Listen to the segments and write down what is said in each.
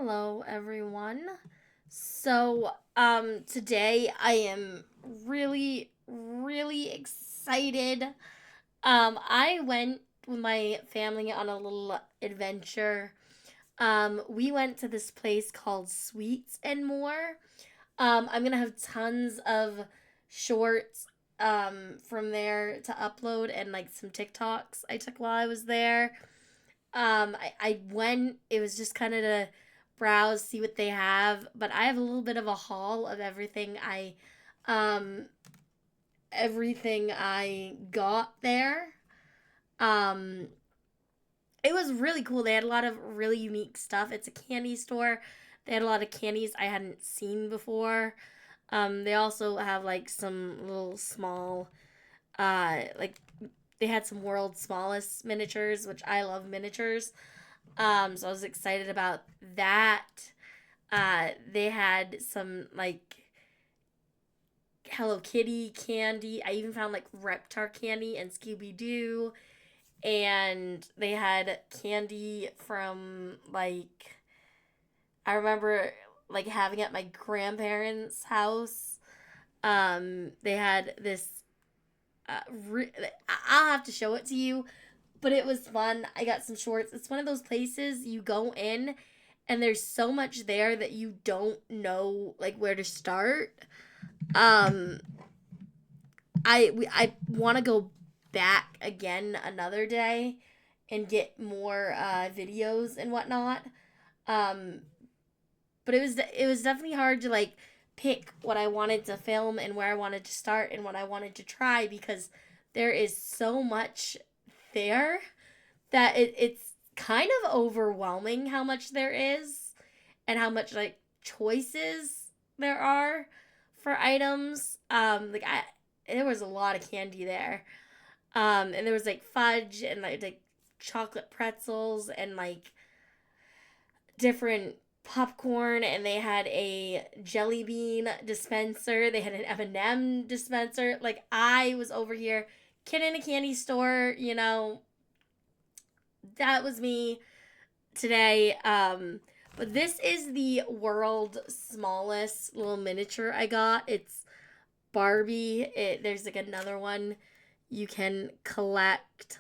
Hello, everyone. Today I am really excited. I went with my family on a little adventure. We went to this place called Sweetz and More. I'm gonna have tons of shorts from there to upload and like some TikToks I took while I was there. I went, it was just kind of to browse, see what they have, but I have a little bit of a haul of um, everything I got there. Um, it was really cool. They had a lot of really unique stuff. It's a candy store. They had a lot of candies I hadn't seen before. They also have like some little small, like they had some world's smallest miniatures, which I love miniatures. So I was excited about that. They had some like Hello Kitty candy. I even found like Reptar candy and Scooby Doo. And they had candy from like, I remember like having at my grandparents' house. They had this. I'll have to show it to you, but it was fun. I got some shorts. It's one of those places you go in and there's so much there that you don't know like where to start. Um I want to go back again another day and get more videos and whatnot. Um but it was definitely hard to like pick what I wanted to film and where I wanted to start and what I wanted to try because there is so much there that it's kind of overwhelming how much there is and how much like choices there are for items. There was a lot of candy there. And there was like fudge and like chocolate pretzels and like different popcorn, and they had a jelly bean dispenser. They had an M&M dispenser. Like I was over here kid in a candy store, that was me today. But this is the world's smallest little miniature I got. It's Barbie. There's like another one you can collect.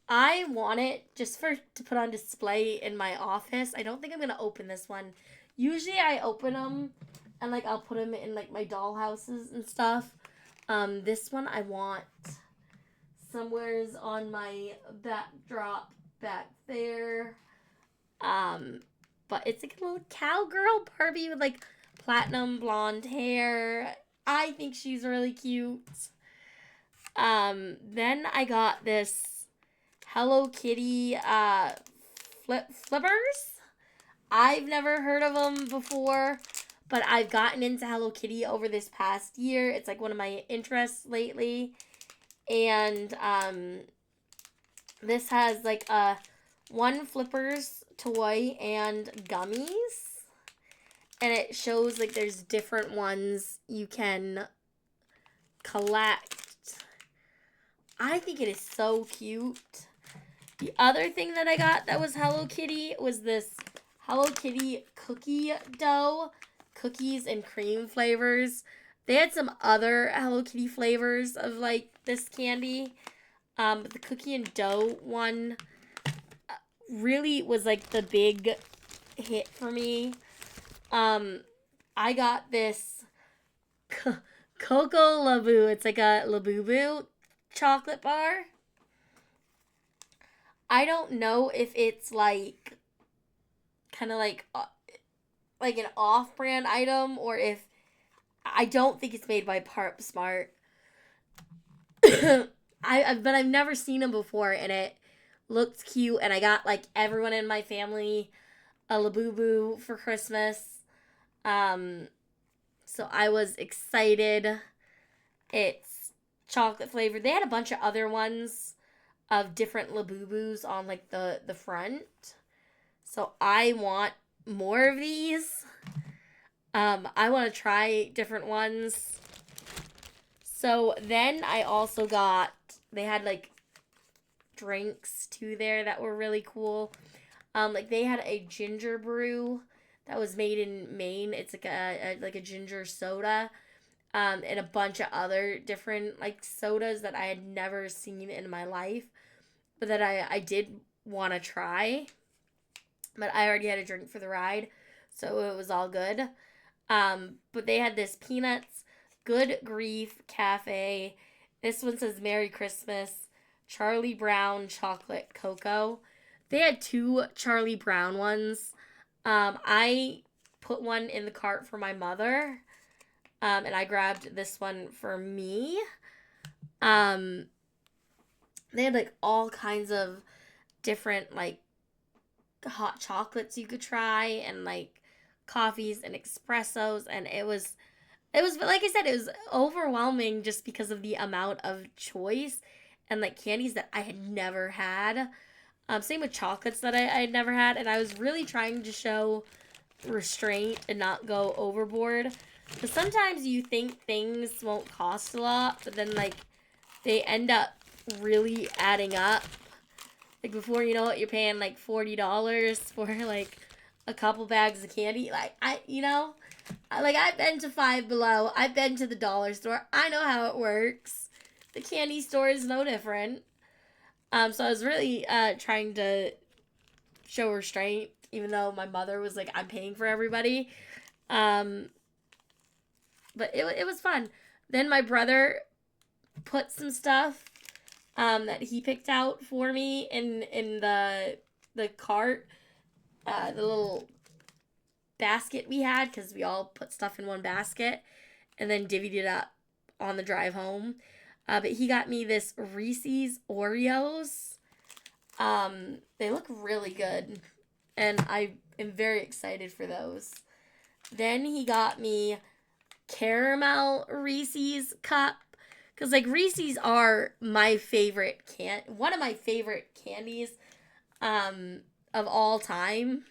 I want it just for to put on display in my office. I don't think I'm gonna open this one. Usually I open them and like I'll put them in like my doll houses and stuff. This one I want somewhere's on my backdrop back there. Um, but it's like a little cowgirl Barbie with like platinum blonde hair. I think she's really cute. Then I got this Hello Kitty flippers. I've never heard of them before, but I've gotten into Hello Kitty over this past year. It's like one of my interests lately. And this has like a one flippers toy and gummies, and it shows like there's different ones you can collect. I think it is so cute. The other thing that I got that was Hello Kitty was this Hello Kitty cookie dough, cookies and cream flavors. They had some other Hello Kitty flavors of like this candy. But the cookie and dough one really was like the big hit for me. I got this Coco Labu. It's like a Labubu chocolate bar. I don't know if it's like kind of like an off-brand item or if I don't think it's made by Parp Smart. But I've never seen them before, and it looked cute. And I got like everyone in my family a Labubu for Christmas. Um, so I was excited. It's chocolate flavored. They had a bunch of other ones of different Labubus on like the front. So I want more of these. I want to try different ones. So then I also got, they had like drinks too there that were really cool. Like they had a ginger brew that was made in Maine. It's like a ginger soda, and a bunch of other different like sodas that I had never seen in my life, but that I did want to try. But I already had a drink for the ride, so it was all good. But they had this peanuts, good grief cafe. This one says Merry Christmas, Charlie Brown chocolate cocoa. They had two Charlie Brown ones. I put one in the cart for my mother, and I grabbed this one for me. Um, they had like all kinds of different like hot chocolates you could try, and like coffees and espressos, and it was like I said, it was overwhelming just because of the amount of choice and like candies that I had never had. Same with chocolates that I had never had, and I was really trying to show restraint and not go overboard. Because sometimes you think things won't cost a lot, but then like they end up really adding up. Like before you know it, you're paying like $40 for like a couple bags of candy. Like I've been to Five Below. I've been to the dollar store. I know how it works. The candy store is no different. So I was really trying to show restraint, even though my mother was like, "I'm paying for everybody." Um, but it was fun. Then my brother put some stuff that he picked out for me in the cart, the little basket we had, because we all put stuff in one basket and then divvied it up on the drive home. But he got me this Reese's Oreos. They look really good, and I am very excited for those. Then he got me caramel Reese's cup, because like Reese's are my favorite one of my favorite candies of all time.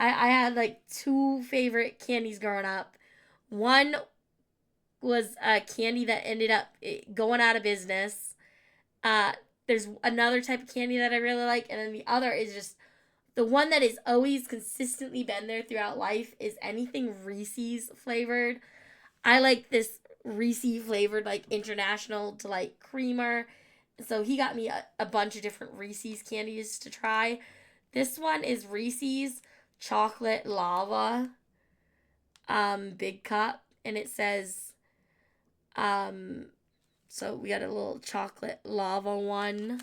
I had like two favorite candies growing up. One was a candy that ended up going out of business. There's another type of candy that I really like, and then the other is just the one that has always consistently been there throughout life is anything Reese's flavored. I like this Reese flavored like international delight creamer. So he got me a bunch of different Reese's candies to try. This one is Reese's chocolate lava big cup, and it says so we got a little chocolate lava one.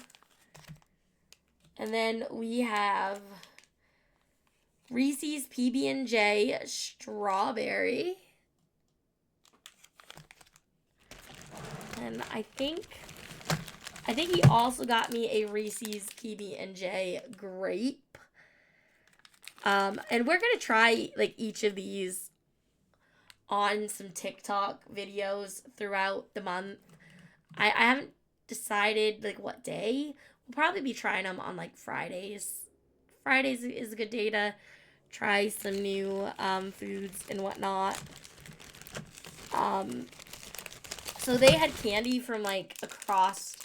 And then we have Reese's PB&J strawberry. And I think he also got me a Reese's PB&J grape. And we're going to try like each of these on some TikTok videos throughout the month. I haven't decided like what day. We'll probably be trying them on like Fridays. Fridays is a good day to try some new foods and whatnot. So they had candy from like across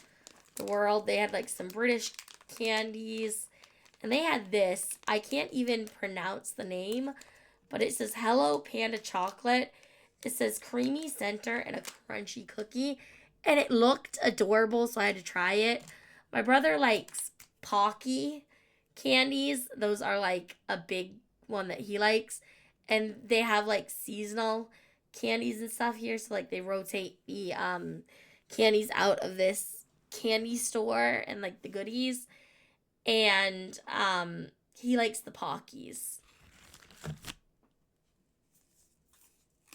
the world. They had like some British candies. And they had this. I can't even pronounce the name, but it says Hello Panda Chocolate. It says creamy center and a crunchy cookie. And it looked adorable, so I had to try it. My brother likes Pocky candies. Those are like a big one that he likes. And they have like seasonal candies and stuff here. So like they rotate the candies out of this candy store and like the goodies. And he likes the Pockies.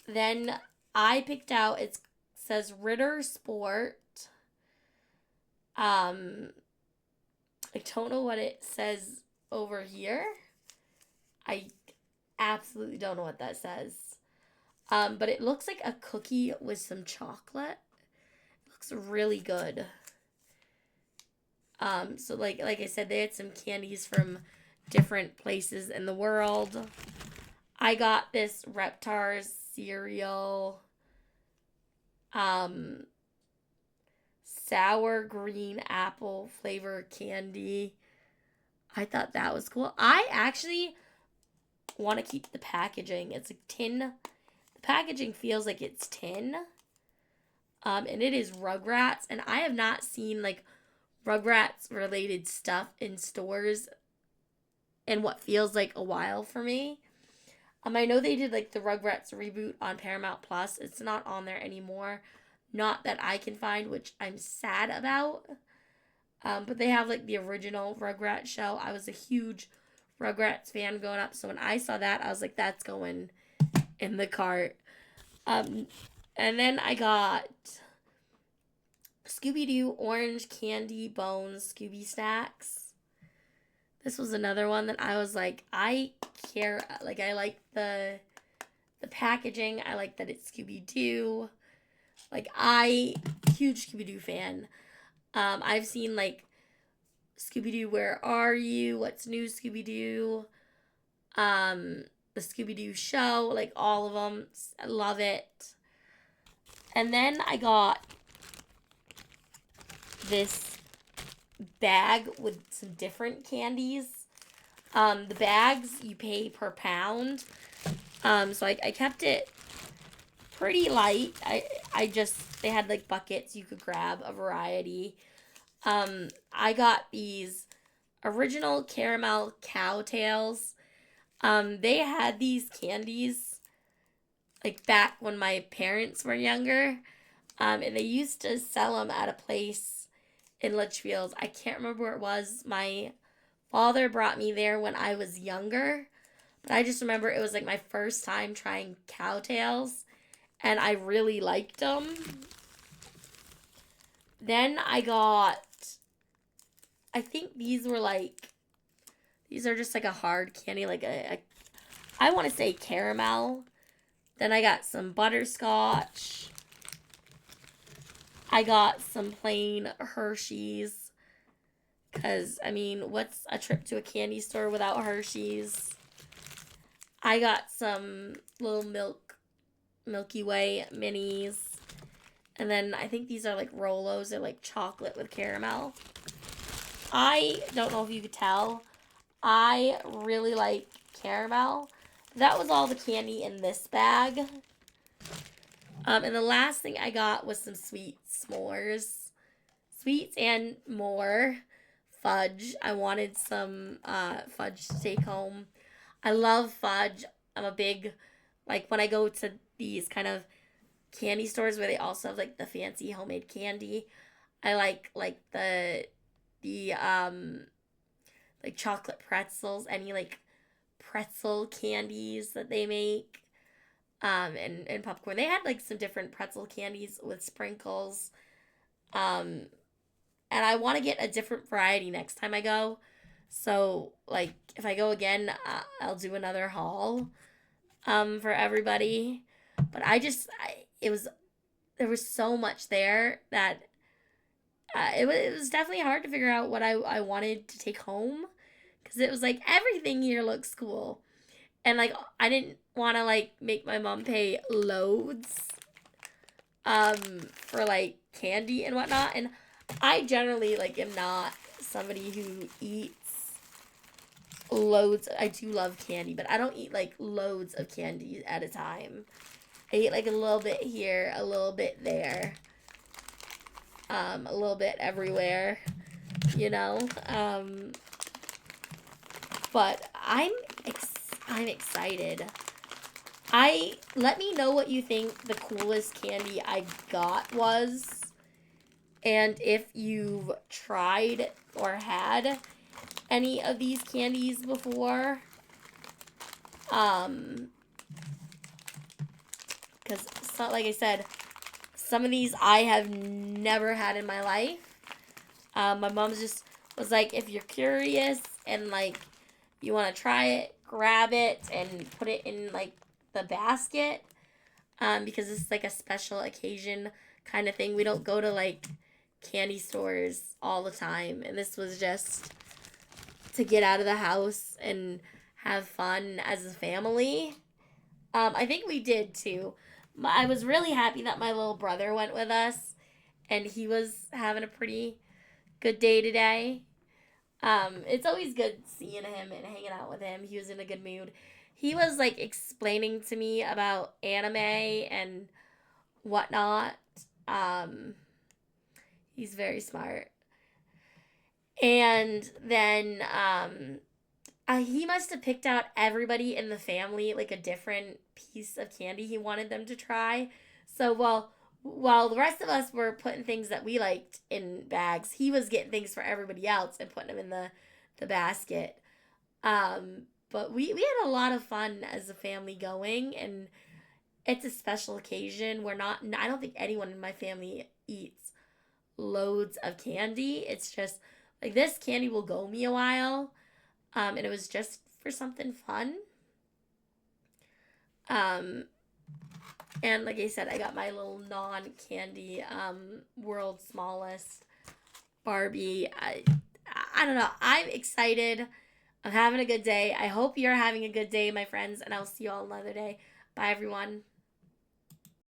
Then I picked out, it says Ritter Sport. I don't know what it says over here. I absolutely don't know what that says. But it looks like a cookie with some chocolate. It looks really good. So like I said, they had some candies from different places in the world. I got this Reptar's cereal. Sour green apple flavor candy. I thought that was cool. I actually want to keep the packaging. It's like tin. The packaging feels like it's tin. And it is Rugrats. And I have not seen like Rugrats related stuff in stores in what feels like a while for me. I know they did like the Rugrats reboot on Paramount Plus. It's not on there anymore. Not that I can find, which I'm sad about. But they have like the original Rugrats show. I was a huge Rugrats fan growing up, so when I saw that, I was like, that's going in the cart. Um, and then I got Scooby Doo Orange Candy Bones Scooby Snacks. This was another one that I was like, I care. Like, I like the packaging. I like that it's Scooby Doo. Like, huge Scooby Doo fan. I've seen like Scooby Doo, Where Are You? What's New, Scooby Doo? The Scooby Doo Show, like all of them. I love it. And then I got this bag with some different candies. The bags you pay per pound. So I kept it pretty light. They had like buckets you could grab a variety. I got these original caramel cow tails. They had these candies like back when my parents were younger. And they used to sell them at a place in Litchfield. I can't remember where it was. My father brought me there when I was younger. But I just remember it was like my first time trying cow tails. And I really liked them. Then I got, I think these are just like a hard candy, like I want to say caramel. Then I got some butterscotch. I got some plain Hershey's. Because, I mean, what's a trip to a candy store without Hershey's? I got some little Milky Way minis. And then I think these are like Rolos. They're like chocolate with caramel. I don't know if you could tell. I really like caramel. That was all the candy in this bag. And the last thing I got was some Sweetz s'mores. Sweets and more fudge. I wanted some fudge to take home. I love fudge. I'm a big, like when I go to these kind of candy stores where they also have like the fancy homemade candy, I like the like chocolate pretzels, any like pretzel candies that they make, and popcorn. They had like some different pretzel candies with sprinkles, and I want to get a different variety next time I go. So like if I go again, I'll do another haul, for everybody. But there was so much there that it was definitely hard to figure out what I wanted to take home, because it was like everything here looks cool, and like I didn't want to like make my mom pay loads for like candy and whatnot, and I generally like am not somebody who eats loads. I do love candy, but I don't eat like loads of candy at a time. I eat like a little bit here, a little bit there, a little bit everywhere, you know. But I'm excited. Let me know what you think the coolest candy I got was, and if you've tried or had any of these candies before. Because, like I said, some of these I have never had in my life. My mom just was like, if you're curious and, like, you want to try it, grab it and put it in, like, the basket. Because it's, like, a special occasion kind of thing. We don't go to, like, candy stores all the time. And this was just to get out of the house and have fun as a family. I think we did, too. I was really happy that my little brother went with us, and he was having a pretty good day today. It's always good seeing him and hanging out with him. He was in a good mood. He was like explaining to me about anime and whatnot. Um, he's very smart. And then he must have picked out everybody in the family like a different piece of candy he wanted them to try. So while the rest of us were putting things that we liked in bags, he was getting things for everybody else and putting them in the basket. But we had a lot of fun as a family going, and it's a special occasion. We're not. I don't think anyone in my family eats loads of candy. It's just like this candy will go me a while. And it was just for something fun. Um, and like I said, I got my little non-candy world's smallest Barbie. I don't know. I'm excited. I'm having a good day. I hope you're having a good day, my friends, and I'll see you all another day. Bye, everyone.